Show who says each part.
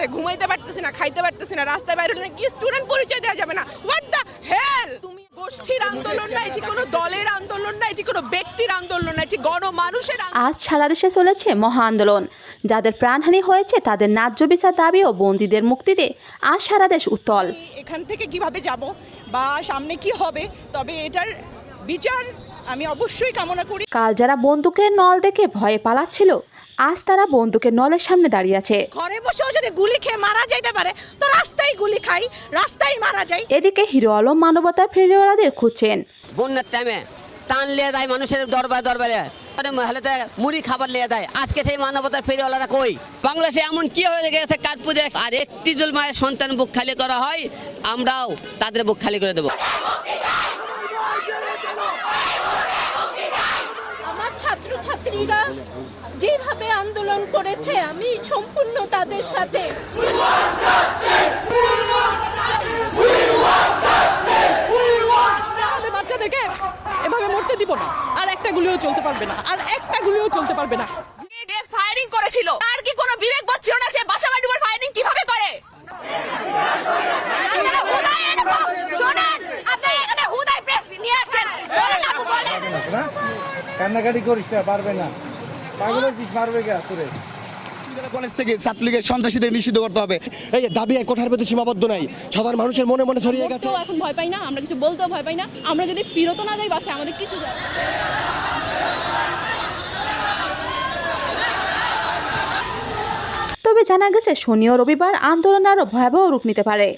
Speaker 1: হচ্ছে, ঘুমাইতে পারতেছি না, খাইতে পারতেছি না, রাস্তায় বাইরে হলে কি স্টুডেন্ট পরিচয় দেওয়া যাবে না? What the hell! তুমি গোষ্ঠীর আন্দোলন না, এটি কোনো দলের আন্দোলন না, এটি কোনো ব্যক্তির আন্দোলন না, এটি গণমানুষের আন্দোলন।
Speaker 2: আজ সারা দেশে চলেছে মহা আন্দোলন। যাদের প্রাণহানি হয়েছে তাদের ন্যায্য বিচার দাবি ও বন্দীদের মুক্তিতে আজ সারা দেশ উত্তাল।
Speaker 1: এখান থেকে কিভাবে যাব বা সামনে কি হবে, তবে এটার বিচার আমি অবশ্যই কামনা করি।
Speaker 2: কাল যারা বন্দুকের নল দেখে ভয়ে পালাচ্ছিল, আজ তারা বন্দুকের নলের সামনে দাঁড়িয়ে আছে।
Speaker 1: ঘরে বসেও যদি গুলি খেয়ে মারা যাইতে পারে তো রাস্তায় গুলি খাই, রাস্তায় মারা যাই।
Speaker 2: এদিকে হিরো আলম মানবতার ফেরিওয়ালাদের খুঁজছেন।
Speaker 3: বন্যার টাইমে টান লিয়ে দেয় মানুষের দরবারে মহিলাতে মুড়ি খাবার লিয়ে দেয়। আজকে সেই মানবতার ফেরিওয়ালারা কই? বাংলাদেশে এমন কি হয়ে গেছে কাঠপুরে আর একটি জুল মায়ের সন্তান বুক খালি করা হয়, আমরাও তাদের বুক খালি করে দেবো।
Speaker 4: আমার ছাত্রছাত্রীরা যেভাবে আন্দোলন করেছে আমি সম্পূর্ণ তাদের সাথে।
Speaker 1: বাচ্চাদেরকে এভাবে মরতে দিব না, আর একটা গুলিও চলতে পারবে না, আর একটা গুলিও চলতে পারবে না। যে ফায়ারিং করেছিল তার কি কোনো বিবেক বোধ ছিল না? সে বাসাবাড়ির উপর ফায়ারিং কিভাবে করে?
Speaker 5: কান্নাকাটি করিস না, পারবে না, পাগল হচ্ছিস, মারবে গা তোরে।
Speaker 6: কলেজ থেকে ছাত্রলীগের সন্ত্রাসীদের নিষিদ্ধ করতে হবে। এই যে দাবি কোঠার ভেতরে সীমাবদ্ধ নাই, সাধারণ মানুষের মনে মনে ছড়িয়ে গেছে।
Speaker 7: এখন ভয় পাই না, আমরা কিছু বলতেও ভয় পাই না। আমরা যদি ফিরত না যাই বাসায় আমাদের কিছু যায়।
Speaker 2: তবে জানা গেছে শনি ও রবিবার আন্দোলন আরও ভয়াবহ রূপ নিতে পারে।